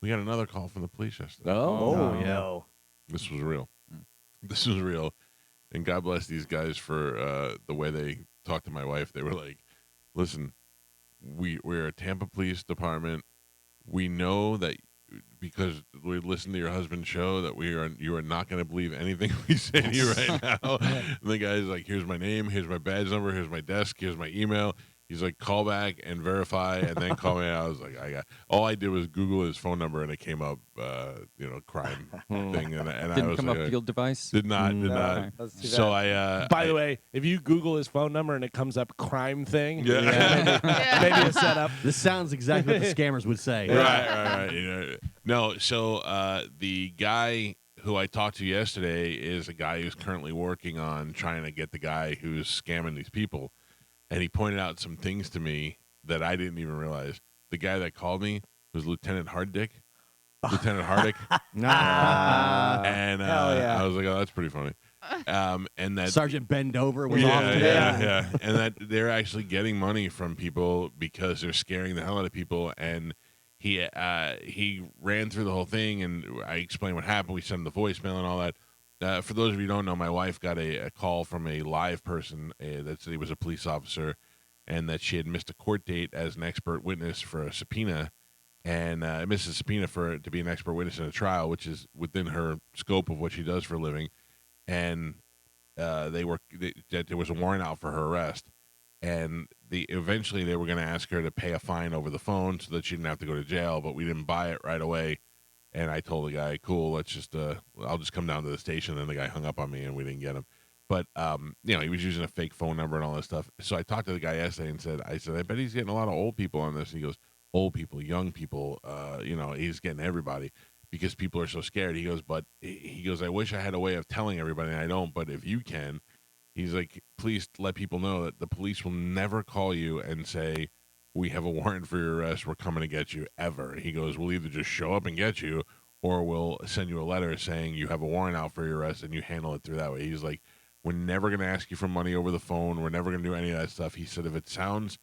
We got another call from the police yesterday. Oh, yeah. no. This was real. This was real. And God bless these guys for the way they talked to my wife. They were like, listen, we're a Tampa Police Department. We know that because we listened to your husband's show that you are not going to believe anything we say to you right now. And the guy's like, here's my name, here's my badge number, here's my desk, here's my email. He's like, call back and verify, and then call me. I was like, all I did was Google his phone number, and it came up, crime thing, and I Didn't was come like, up field device? did not. That's too So bad. By the way, if you Google his phone number and it comes up crime thing, Yeah. maybe a setup. This sounds exactly what the scammers would say. Right. No, so the guy who I talked to yesterday is a guy who's currently working on trying to get the guy who's scamming these people. And he pointed out some things to me that I didn't even realize. The guy that called me was Lieutenant Harddick. Lieutenant Hardick. And Hell yeah. I was like, oh, that's pretty funny. And that Sergeant Bendover was off today. yeah. And that they're actually getting money from people because they're scaring the hell out of people. And he ran through the whole thing, and I explained what happened. We sent him the voicemail and all that. For those of you who don't know, my wife got a call from a live person that said he was a police officer and that she had missed a court date as an expert witness for a subpoena, and missed a subpoena to be an expert witness in a trial, which is within her scope of what she does for a living. And that there was a warrant out for her arrest, and eventually they were going to ask her to pay a fine over the phone so that she didn't have to go to jail, but we didn't buy it right away. And I told the guy, cool, let's just, I'll just come down to the station. And the guy hung up on me and we didn't get him. But, he was using a fake phone number and all this stuff. So I talked to the guy yesterday and I said, I bet he's getting a lot of old people on this. And he goes, old people, young people, he's getting everybody because people are so scared. He goes, I wish I had a way of telling everybody, and I don't, but if you can, he's like, please let people know that the police will never call you and say, we have a warrant for your arrest, we're coming to get you, ever. He goes, we'll either just show up and get you, or we'll send you a letter saying you have a warrant out for your arrest, and you handle it through that way. He's like, we're never going to ask you for money over the phone. We're never going to do any of that stuff. He said, if it sounds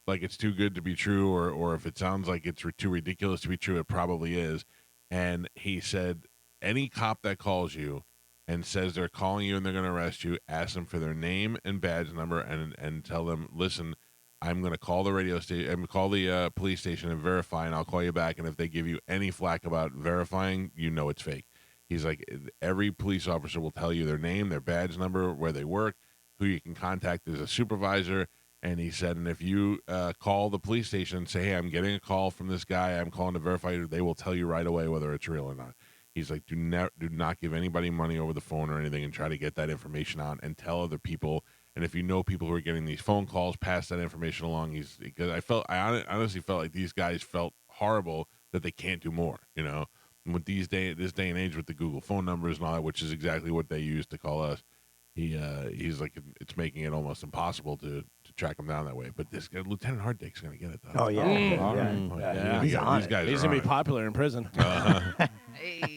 like it's too good to be true, or if it sounds like it's too ridiculous to be true, it probably is. And he said, any cop that calls you and says they're calling you and they're going to arrest you, ask them for their name and badge number and tell them, listen, I'm going to call the radio station and call the police station and verify, and I'll call you back. And if they give you any flack about verifying, you know it's fake. He's like, every police officer will tell you their name, their badge number, where they work, who you can contact as a supervisor. And he said, and if you call the police station and say, hey, I'm getting a call from this guy, I'm calling to verify you, they will tell you right away whether it's real or not. He's like, do not give anybody money over the phone or anything, and try to get that information out and tell other people. And if you know people who are getting these phone calls, pass that information along. Because I honestly felt like these guys felt horrible that they can't do more. And with this day and age with the Google phone numbers and all that, which is exactly what they use to call us, he's like, it's making it almost impossible to track them down that way. But this guy, Lieutenant Harddick's going to get it though. Oh, yeah. These guys He's are going to on be it. popular in prison. Uh-huh. Hey.